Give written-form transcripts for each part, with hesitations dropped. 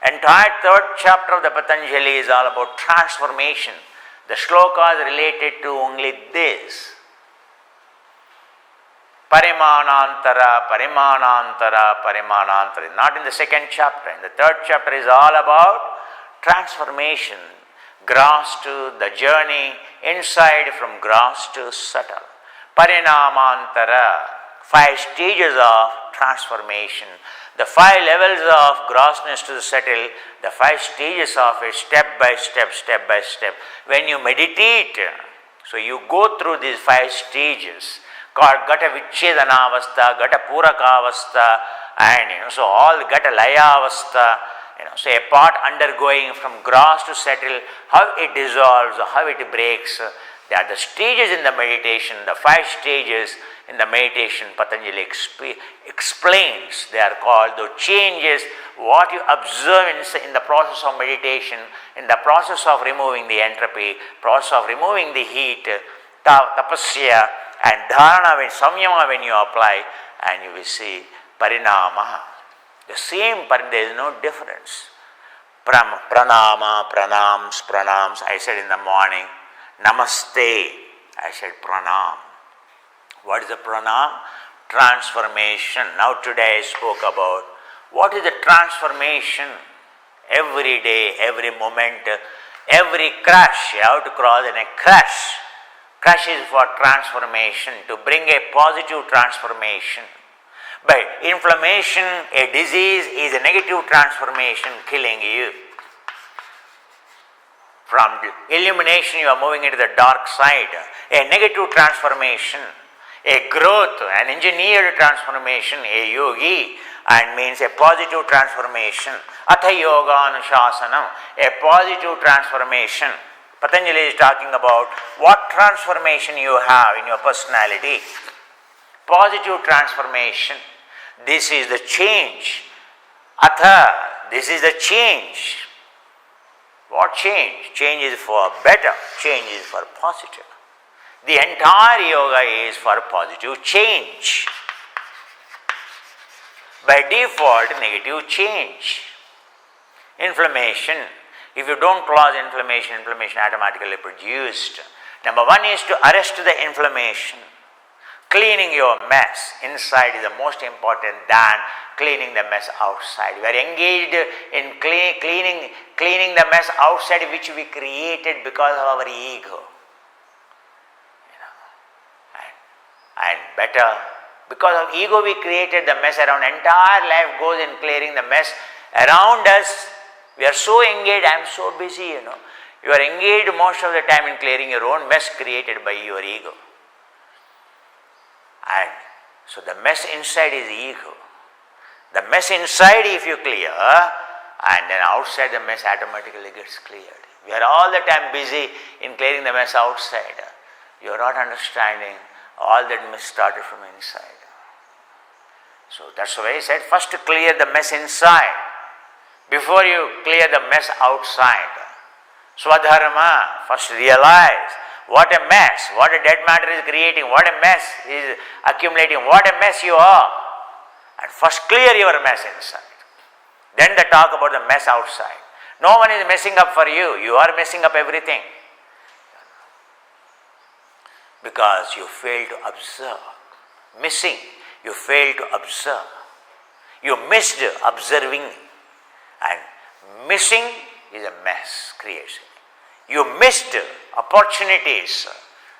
Entire third chapter of the Patanjali is all about transformation. The shloka is related to only this. Parimanantara, Parimanantara, Parimanantara. Not in the second chapter. In the third chapter is all about transformation. Gross to the journey inside, from gross to subtle. Parinamantara, 5 stages of transformation. The 5 levels of grossness to the subtle, the 5 stages of it, step by step, step by step. When you meditate, so you go through these 5 stages called Gata Vichchedanavastha, Gata Purakavastha, and so all Gata Layavastha. So a part undergoing from gross to subtle, how it dissolves, how it breaks. They are the stages in the meditation, the 5 stages in the meditation Patanjali explains. They are called the changes, what you observe in the process of meditation, in the process of removing the entropy, process of removing the heat, tapasya and dharana, when samyama when you apply, and you will see parinama. The same, there is no difference. Pranama, pranams, I said in the morning. Namaste, I said pranam. What is the pranam? Transformation. Now today I spoke about what is the transformation. Every day, every moment, every crash, you have to cross in a crash. Crash is for transformation, to bring a positive transformation. But inflammation, a disease, is a negative transformation killing you. From illumination, you are moving into the dark side. A negative transformation, a growth, an engineered transformation, a yogi, and means a positive transformation. Atha yoga anushasanam, a positive transformation. Patanjali is talking about what transformation you have in your personality. Positive transformation. This is the change. Atha, this is the change. What change? Change is for better, change is for positive. The entire yoga is for positive change. By default, negative change. Inflammation. If you don't cause inflammation, inflammation automatically produced. Number 1 is to arrest the inflammation. Cleaning your mess inside is the most important than cleaning the mess outside. We are engaged in cleaning the mess outside, which we created because of our ego. And better, because of ego we created the mess around. Entire life goes in clearing the mess around us. We are so engaged, I am so busy, You are engaged most of the time in clearing your own mess created by your ego. And so the mess inside is ego. The mess inside if you clear, and then outside the mess automatically gets cleared. We are all the time busy in clearing the mess outside. You are not understanding all that mess started from inside. So that's why I said first to clear the mess inside before you clear the mess outside. Swadharma, first realize what a mess, what a dead matter is creating, what a mess is accumulating, what a mess you are. And first clear your mess inside. Then they talk about the mess outside. No one is messing up for you, you are messing up everything. Because you fail to observe. Missing, you fail to observe. You missed observing. And missing is a mess creation. You missed opportunities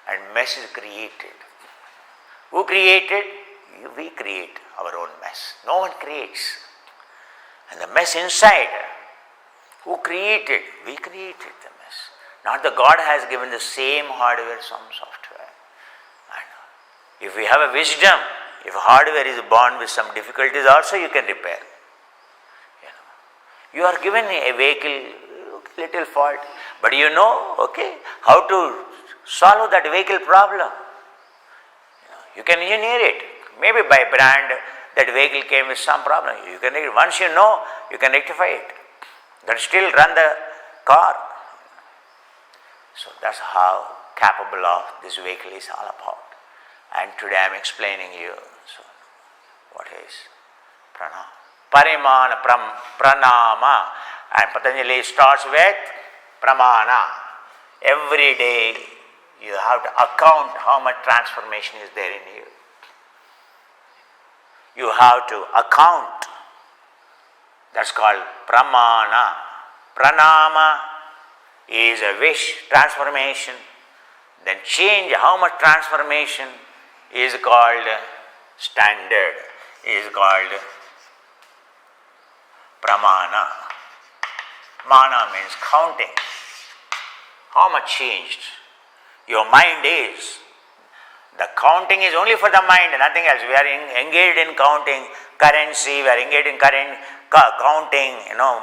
and mess is created. Who created? We create our own mess. No one creates. And the mess inside, who created? We created the mess. Not the God has given the same hardware, some software. And if we have a wisdom, if hardware is born with some difficulties also you can repair. You are given a vehicle, little fault, but you know, how to solve that vehicle problem. You can engineer it. Maybe by brand, that vehicle came with some problem. You can, once you know, you can rectify it. You can still run the car. So that's how capable of this vehicle is all about. And today I am explaining you. So, what is pranama? Parimana pranama. And Patanjali starts with pramana. Every day you have to account how much transformation is there in you. You have to account. That's called pramana. Pranama is a wish, transformation. Then change, how much transformation is called standard, is called pramana. Mana means counting. How much changed? Your mind is. The counting is only for the mind, nothing else. We are engaged in counting currency, we are engaged in counting,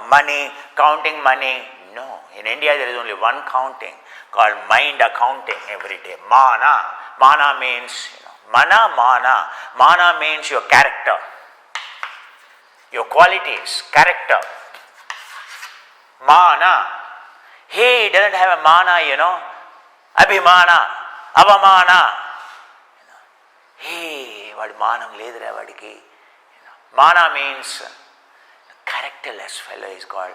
money, counting money. No, in India there is only one counting called mind accounting every day. Mana. Mana means, mana. Mana means your character, your qualities, character. Mana. He doesn't have a mana, Abhimana, Avamana. Hey, what manam ledra vadiki. Mana means characterless fellow is called.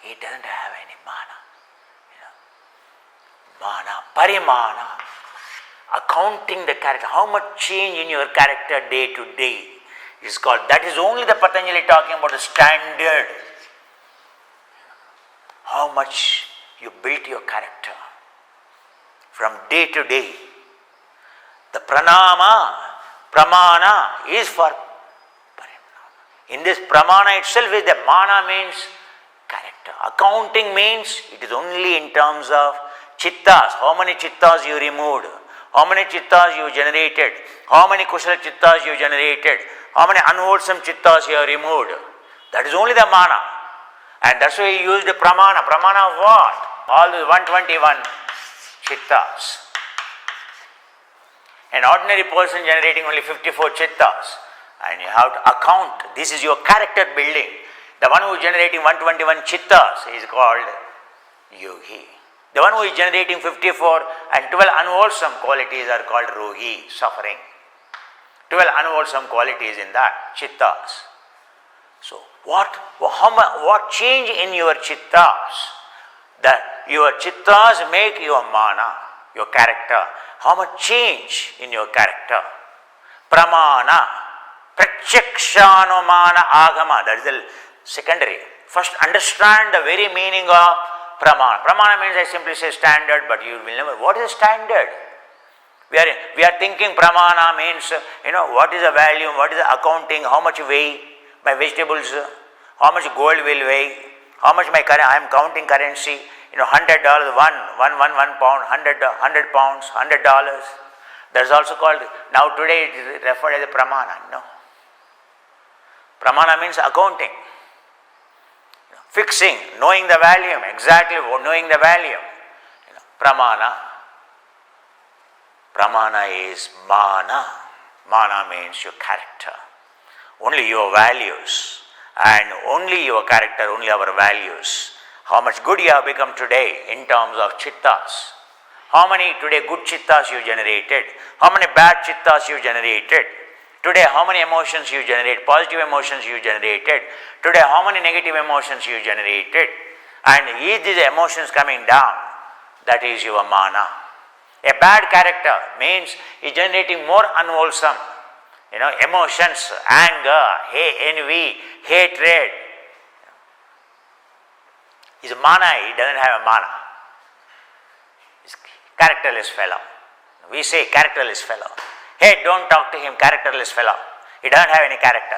He doesn't have any mana. Mana, parimana. Accounting the character, how much change in your character day to day is called. That is only the Patanjali talking about the standard. How much you built your character from day to day. The pranama, pramana is for parimana. In this pramana itself is the mana means character. Accounting means it is only in terms of chittas. How many chittas you removed? How many chittas you generated? How many kushala chittas you generated? How many unwholesome chittas you have removed? That is only the mana. And that's why he used the pramana. Pramana of what? All the 121 chittas. An ordinary person generating only 54 chittas. And you have to account. This is your character building. The one who is generating 121 chittas is called yogi. The one who is generating 54 and 12 unwholesome qualities are called rogi, suffering. 12 unwholesome qualities in that, chittas. So, what change in your chittas? That your chittas make your mana, your character. How much change in your character? Pramana, pratyakshānumana agama. That is the secondary. First, understand the very meaning of pramana. Pramana means I simply say standard, but you will never. What is standard? We are thinking pramana means, what is the value, what is the accounting, how much weigh my vegetables, how much gold will weigh, how much I am counting currency, $100, one pound, 100 pounds, $100. That is also called, now today it is referred as a pramana. No. Pramana means accounting. Fixing, knowing the value, exactly knowing the value. Pramana. Pramana is mana. Mana means your character. Only your values and only your character, only our values. How much good you have become today in terms of chittas. How many today good chittas you generated? How many bad chittas you generated? Today how many emotions you generate? Positive emotions you generated. Today how many negative emotions you generated? And each these emotions coming down, that is your mana. A bad character means he is generating more unwholesome emotions, anger, envy, hatred. His mana, he doesn't have a mana. He's characterless fellow. We say characterless fellow. Hey, don't talk to him, characterless fellow. He doesn't have any character.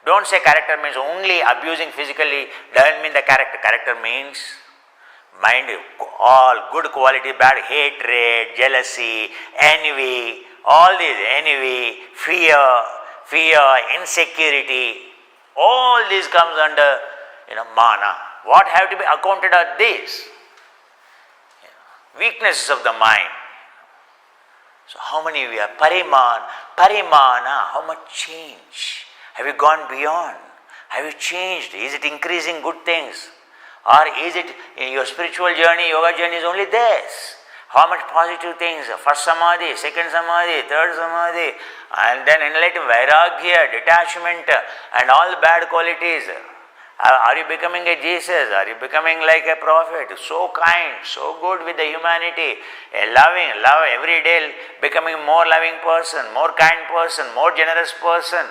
Don't say character means only abusing physically, doesn't mean the character. Character means mind, all good quality, bad, hatred, jealousy, envy, all these, envy, fear, insecurity, all this comes under, mana. What have to be accounted are these? Weaknesses of the mind. So how many we are? Parimana, how much change? Have you gone beyond? Have you changed? Is it increasing good things? Or is it in your spiritual journey, yoga journey is only this? How much positive things? First samadhi, second samadhi, third samadhi, and then enlightenment, vairagya, detachment, and all the bad qualities. Are you becoming a Jesus? Are you becoming like a prophet? So kind, so good with the humanity, a love every day, becoming more loving person, more kind person, more generous person.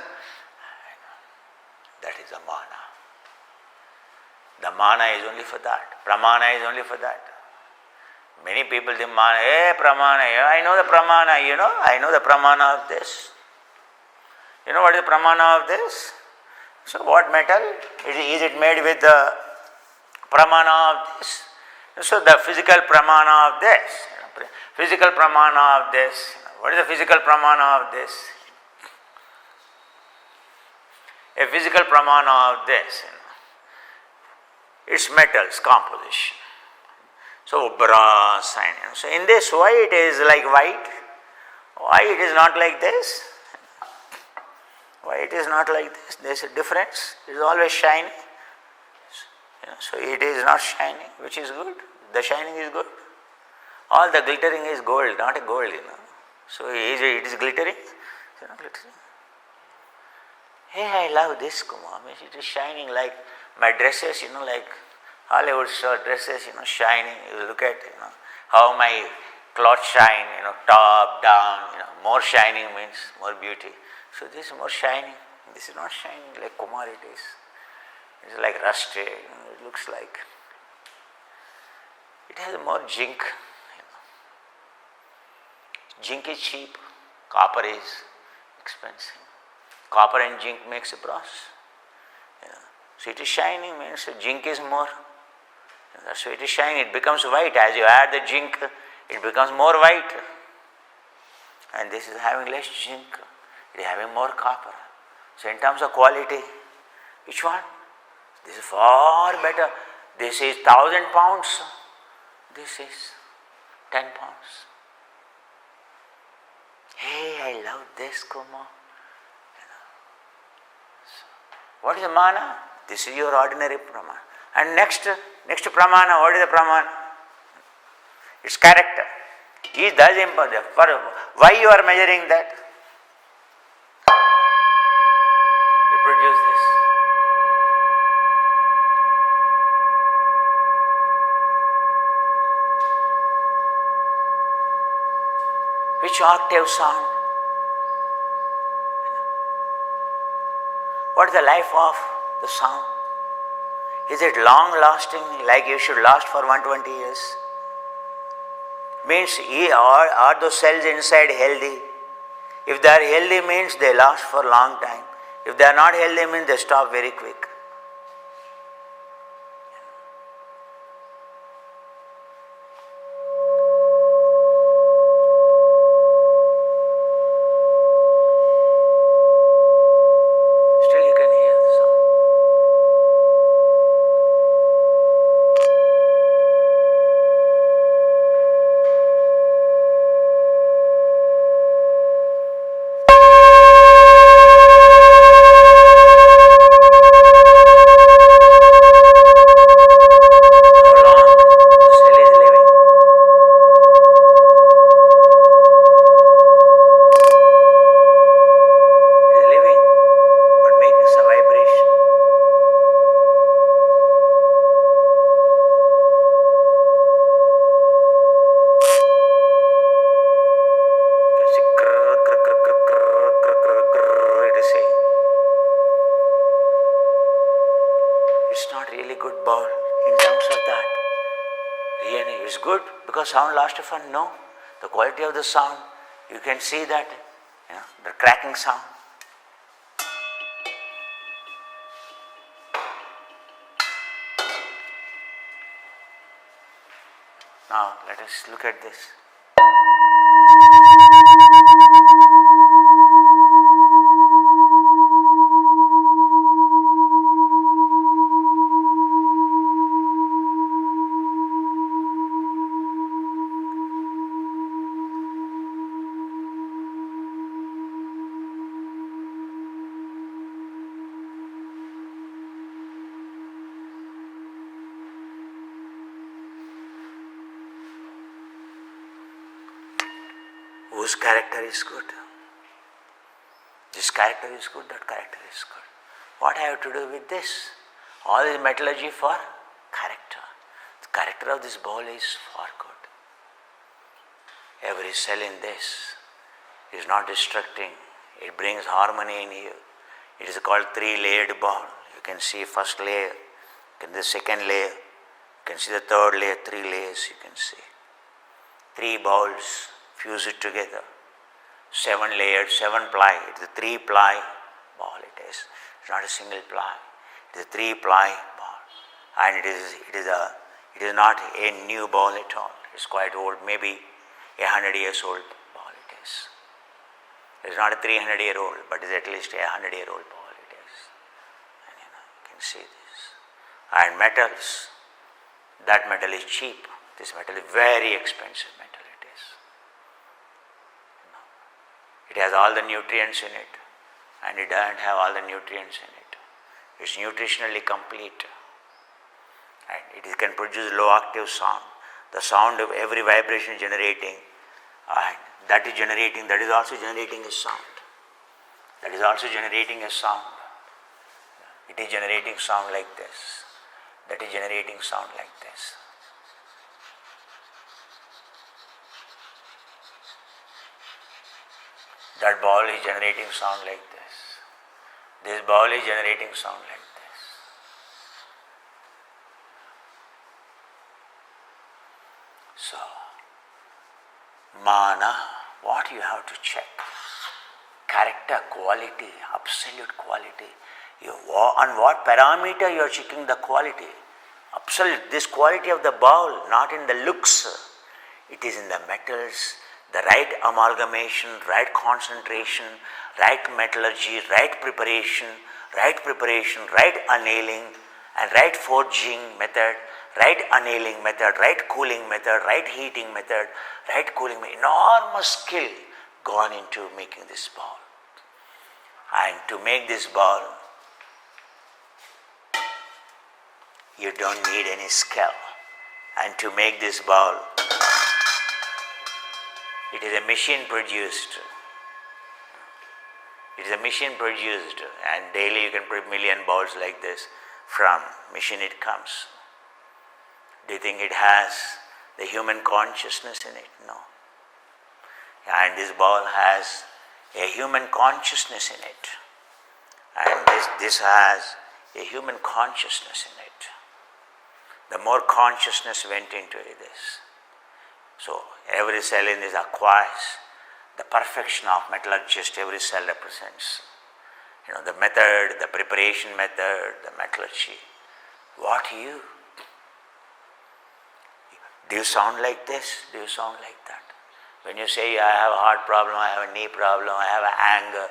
That is the mana. The mana is only for that. Pramana is only for that. Many people think, pramana, I know the pramana, I know the pramana of this. You know what is the pramana of this? So what metal? Is it made with the pramana of this? So the physical pramana of this. Physical pramana of this. What is the physical pramana of this? A physical pramana of this. It's metals composition. So brass and so in this, why it is like white? Why it is not like this? Why it is not like this? There is a difference. It is always shining. So it is not shining, which is good. The shining is good. All the glittering is gold, not a gold, So it is glittering. It is not glittering. Hey, I love this, Kumar. It is shining like my dresses, like Hollywood star dresses, shining. You look at, how my clothes shine, top, down, more shining means more beauty. So this is more shining. This is not shining like Kumar it is. It is like rusted, it looks like. It has more zinc. Zinc is cheap, copper is expensive. Copper and zinc makes a brass. So it is shining means zinc is more. So it is shining, it becomes white. As you add the zinc, it becomes more white. And this is having less zinc, it is having more copper. So in terms of quality, which one? This is far better. This is 1,000 pounds. This is 10 pounds. Hey, I love this, Kumar. What is the mana? This is your ordinary pramana. And next pramana, what is the pramana? Its character. Is that important? Why you are measuring that? You produce this. Which octave sound? What is the life of the sound? Is it long lasting, like you should last for 120 years? Means are those cells inside healthy? If they are healthy means they last for a long time. If they are not healthy means they stop very quick. Sound lasts for no. The quality of the sound, you can see that, the cracking sound. Now let us look at this. Whose character is good? This character is good, that character is good. What I have to do with this? All is metallurgy for character. The character of this bowl is for good. Every cell in this is not destructing. It brings harmony in you. It is called three-layered bowl. You can see first layer, you can see the second layer, you can see the third layer, 3 layers you can see. 3 bowls, fuse it together. 7 layers, 7 ply. It's a 3-ply ball it is. It's not a single ply. It is a 3-ply ball. And it is not a new ball at all. It's quite old, maybe 100 years old ball it is. It's not a 300-year-old, but it's at least a 100-year-old ball it is. And you can see this. And metals, that metal is cheap. This metal is very expensive metal it is. It has all the nutrients in it, and it doesn't have all the nutrients in it. It's nutritionally complete. And it can produce low octave sound. The sound of every vibration generating, and that is also generating a sound. That is also generating a sound. It is generating sound like this. That is generating sound like this. That ball is generating sound like this. This ball is generating sound like this. So, mana, what you have to check? Character, quality, absolute quality. On what parameter you are checking the quality? Absolute, this quality of the ball, not in the looks. It is in the metals, the right amalgamation, right concentration, right metallurgy, right preparation, right annealing, and right forging method, right annealing method, right cooling method, right heating method, right cooling method. Enormous skill gone into making this ball. And to make this ball, you don't need any skill. And to make this ball, it is a machine produced. It is a machine produced, and daily you can put 1 million balls like this. From machine it comes. Do you think it has the human consciousness in it? No. And this ball has a human consciousness in it. And this has a human consciousness in it. The more consciousness went into this. So every cell in this acquires the perfection of metallurgist. Every cell represents. The method, the preparation method, the metallurgy. What you? Do you sound like this? Do you sound like that? When you say, I have a heart problem, I have a knee problem, I have an anger,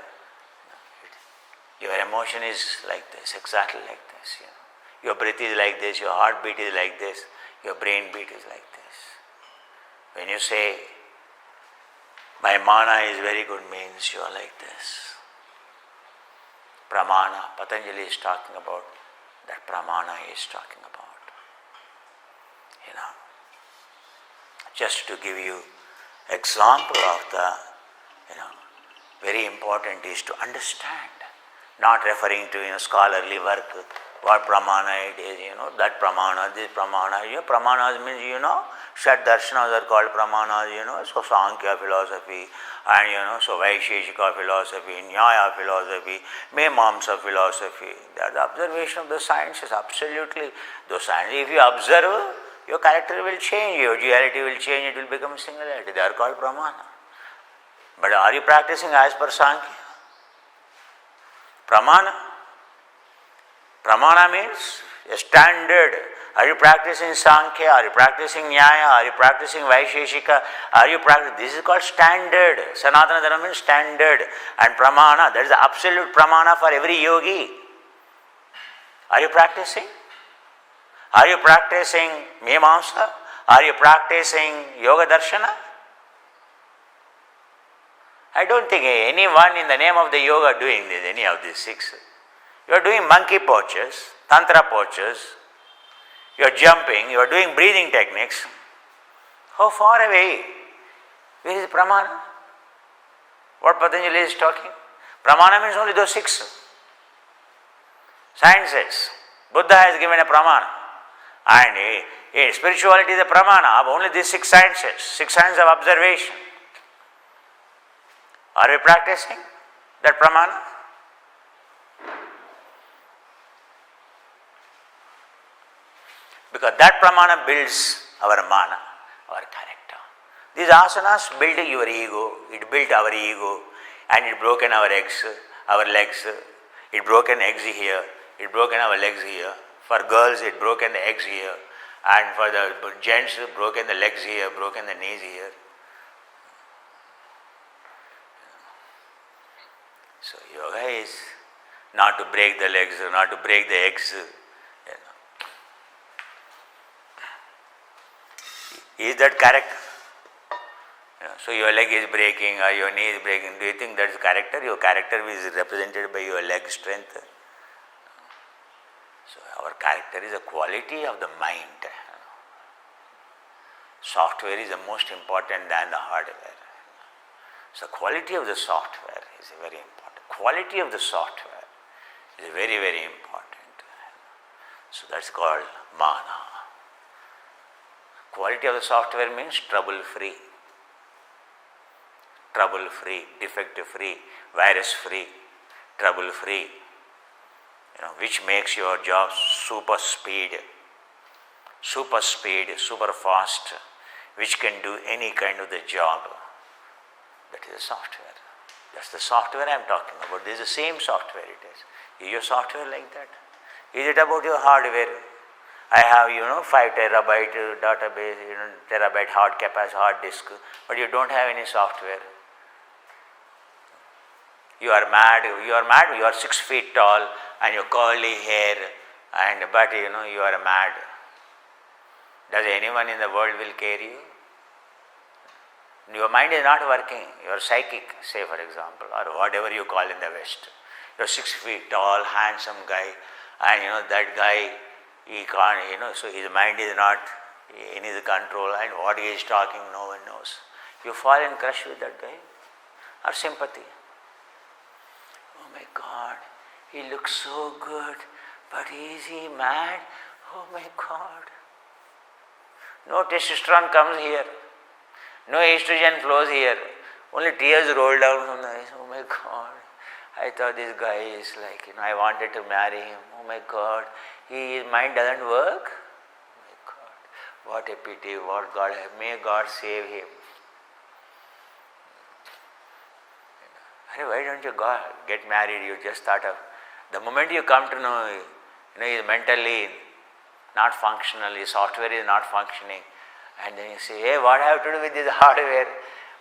your emotion is like this, exactly like this. Your breath is like this, your heartbeat is like this, your brain beat is like this. When you say, my mana is very good, means you are like this. Pramana, Patanjali is talking about, that pramana is talking about. Just to give you example of the, very important is to understand, not referring to, scholarly work, what pramana it is, that pramana, this pramana. Pramanas means, Shat darshanas are called pramanas, so Sankhya philosophy, and so Vaisheshika philosophy, Nyaya philosophy, Memamsa philosophy. They are the observation of the sciences, absolutely. Those sciences, if you observe, your character will change, your duality will change, it will become singularity. They are called pramana. But are you practicing as per Sankhya? Pramana? Pramana means a standard. Are you practicing Sankhya? Are you practicing Nyaya? Are you practicing Vaisheshika? This is called standard. Sanatana Dharma means standard. And pramana, that is the absolute pramana for every yogi. Are you practicing? Are you practicing Mimamsa? Are you practicing Yoga Darshana? I don't think anyone in the name of the yoga doing this, any of these 6. You are doing monkey postures, tantra postures, you are jumping, you are doing breathing techniques. How far away? Where is pramana? What Patanjali is talking? Pramana means only those 6. Sciences. Buddha has given a pramana. And spirituality is a pramana of only these 6 sciences, 6 sciences of observation. Are we practicing that pramana? Because that pramana builds our mana, our character. These asanas build your ego, it built our ego, and it broken our legs. It broken eggs here, it broken our legs here. For girls, it broken the eggs here, and for the gents, broken the legs here, broken the knees here. So yoga is not to break the legs, not to break the eggs. Is that character? So your leg is breaking or your knee is breaking. Do you think that is character? Your character is represented by your leg strength. So our character is a quality of the mind. Software is the most important than the hardware. So quality of the software is very important. Quality of the software is very, very important. So that's called mana. Quality of the software means trouble-free. Trouble-free, defect-free, virus-free, trouble-free. Which makes your job super speed, super fast, which can do any kind of the job. That is the software. That's the software I am talking about. This is the same software it is. Is your software like that? Is it about your hardware? I have 5 terabyte database, terabyte hard capacity, hard disk, but you don't have any software. You are mad, you are 6 feet tall and your curly hair, but you are mad. Does anyone in the world will care you? Your mind is not working, you are psychic, say for example, or whatever you call in the West. You are 6 feet tall, handsome guy, and that guy, he can't, so his mind is not in his control, and what he is talking, no one knows. You fall in crush with that guy, or sympathy. Oh my God, he looks so good, but is he mad? Oh my God. No testosterone comes here, no estrogen flows here, only tears roll down from the eyes. Oh my God, I thought this guy is like, I wanted to marry him. Oh my God, his mind doesn't work. Oh my God, what a pity, what God, may God save him. Why don't you get married? You just thought of, the moment you come to know, he is mentally not functional, his software is not functioning, and then you say, hey, what I have to do with this hardware?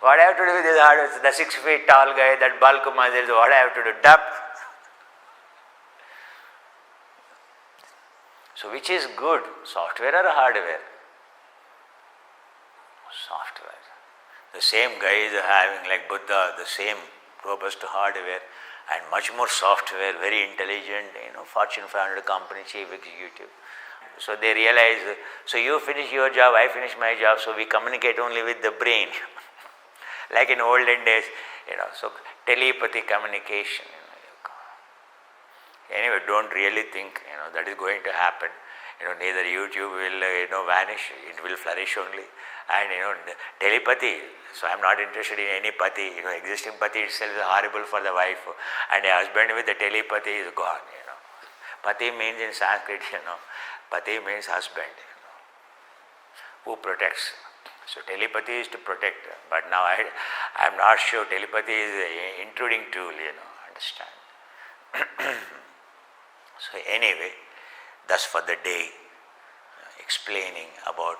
What I have to do with this hardware? The 6 feet tall guy, that bulk muscles, what I have to do? Dup. So which is good, software or hardware? Software. The same guy is having, like Buddha, the same robust hardware and much more software, very intelligent, Fortune 500 company chief executive. So they realize, so you finish your job, I finish my job, so we communicate only with the brain. Like in olden days, so telepathy communication. Anyway, don't really think, that is going to happen. Neither YouTube will, vanish, it will flourish only. And, telepathy, so I am not interested in any pati, existing pati itself is horrible for the wife. And a husband with the telepathy is gone, Pati means in Sanskrit, pati means husband, who protects. So telepathy is to protect, but now I am not sure telepathy is an intruding tool, understand. So anyway, thus for the day, explaining about,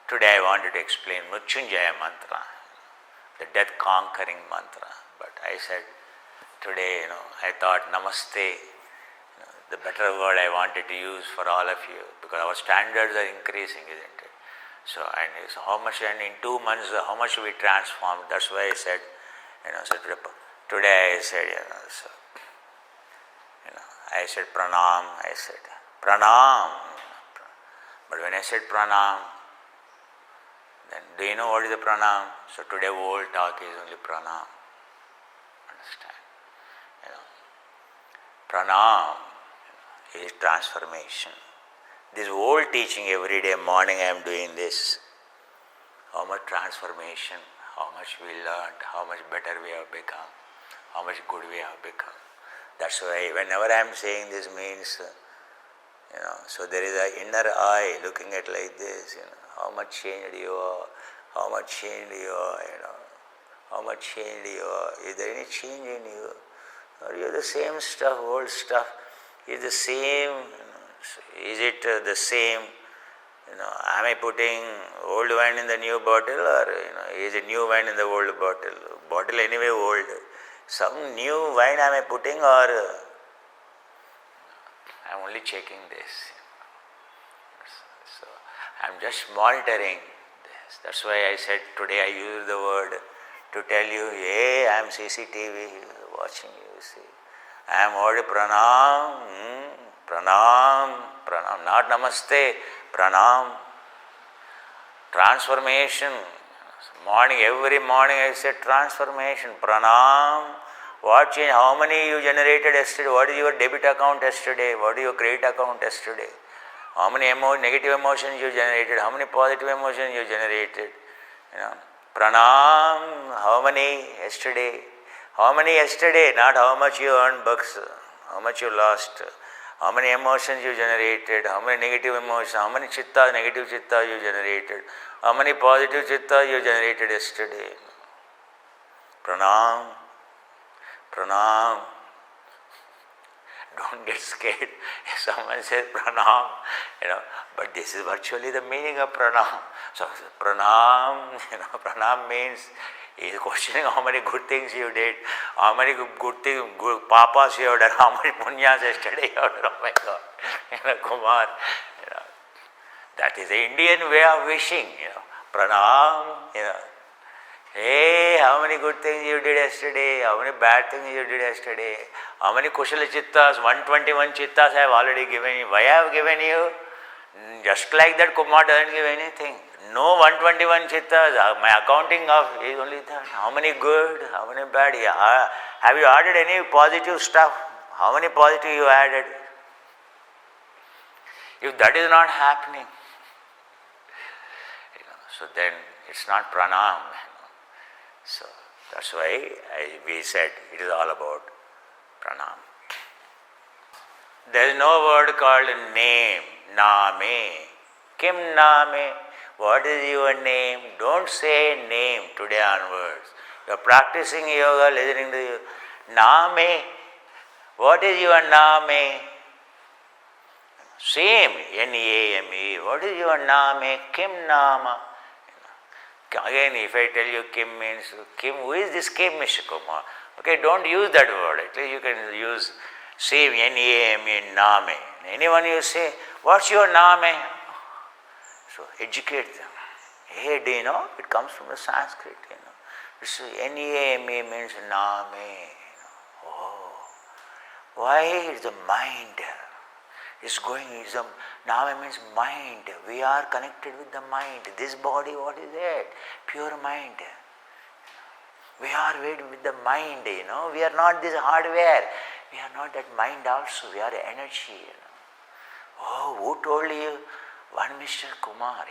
today I wanted to explain Mrityunjaya mantra, the death conquering mantra, but I said today, I thought namaste, the better word I wanted to use for all of you, because our standards are increasing, isn't it? So how much, and in 2 months, how much we transformed. That's why I said, so today I said, I said pranam, but when I said pranam, then do you know what is the pranam? So today whole talk is only pranam. Understand? Pranam is transformation. This whole teaching every day morning I am doing this. How much transformation, how much we learned, how much better we have become, how much good we have become. That's why whenever I am saying this means, so there is an inner eye looking at like this, how much changed you are, how much changed you are, how much changed you are. Is there any change in you? Or you are the same stuff, old stuff, is the same, is it the same? Am I putting old wine in the new bottle, or is it new wine in the old bottle? Bottle anyway old. Some new wine am I putting, or I am only checking this. So I am just monitoring this. That's why I said today I use the word to tell you, hey, I am CCTV watching you. See, I am already pranam, pranam, not namaste. Pranam, transformation. Every morning I said transformation, pranam. What change? How many you generated yesterday? What is your debit account yesterday? What is your credit account yesterday? How many negative emotions you generated? How many positive emotions you generated? Pranam. How many yesterday? How many yesterday? Not how much you earned bucks, how much you lost. How many emotions you generated, how many negative emotions, how many chitta, negative chitta you generated, how many positive chitta you generated yesterday. Pranam, pranam. Don't get scared if someone says pranam, but this is virtually the meaning of pranam. So pranam, pranam means he is questioning how many good things you did, how many good things, good papas you have done, how many punyas yesterday you have done. Oh my God, Kumar. That is the Indian way of wishing. Pranam. Hey, how many good things you did yesterday? How many bad things you did yesterday? How many Kushala Chittas? 121 Chittas I have already given you. Why I have given you? Just like that, Kumar doesn't give anything. No 121 Chittas. My accounting of is only that. How many good? How many bad? Have you added any positive stuff? How many positive you added? If that is not happening, so then it's not pranam. So that's why we said it is all about pranam. There is no word called name, name. Kim name? What is your name? Don't say name today onwards. You are practicing yoga, listening to you. Name. What is your name? Same, N-A-M-E. What is your name? Kim nama. Again, if I tell you Kim means Kim, who is this Kim, Mr. Kumar? Okay, don't use that word. Actually, you can use same N-A-M-E, name. Anyone you say, what's your name? So educate them. Hey, do you know? It comes from the Sanskrit. It's N-A-M-E means name. Oh, why is the mind? Name means mind. We are connected with the mind. This body, what is that? Pure mind. We are with the mind, We are not this hardware. We are not that mind also. We are energy, Oh, who told you? One Mr. Kumar,